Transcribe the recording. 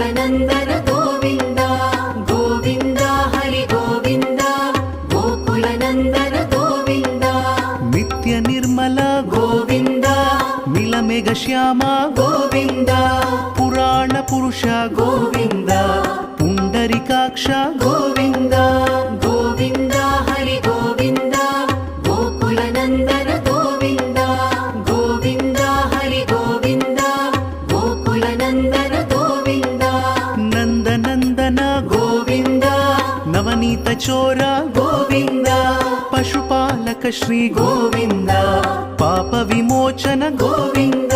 गोकुलनन्दन गोविन्द गोविन्द हरि गोविन्द गोकुलनन्दन गोविन्द नित्य निर्मल गोविन्द नीलमेघ श्याम गोविन्द पुराण पुरुष गोविन्द पुण्डरीकाक्ष गोविन्द गोविन्द हरि गोविन्द गोकुलनन्दन गोविन्द गोविन्द हरि गोविन्द गोकुलनन्दन गोविन्द नन्दनन्दन गोविन्द नवनीत चोर गोविन्द पशुपालक श्री गोविन्द पाप विमोचन गोविन्द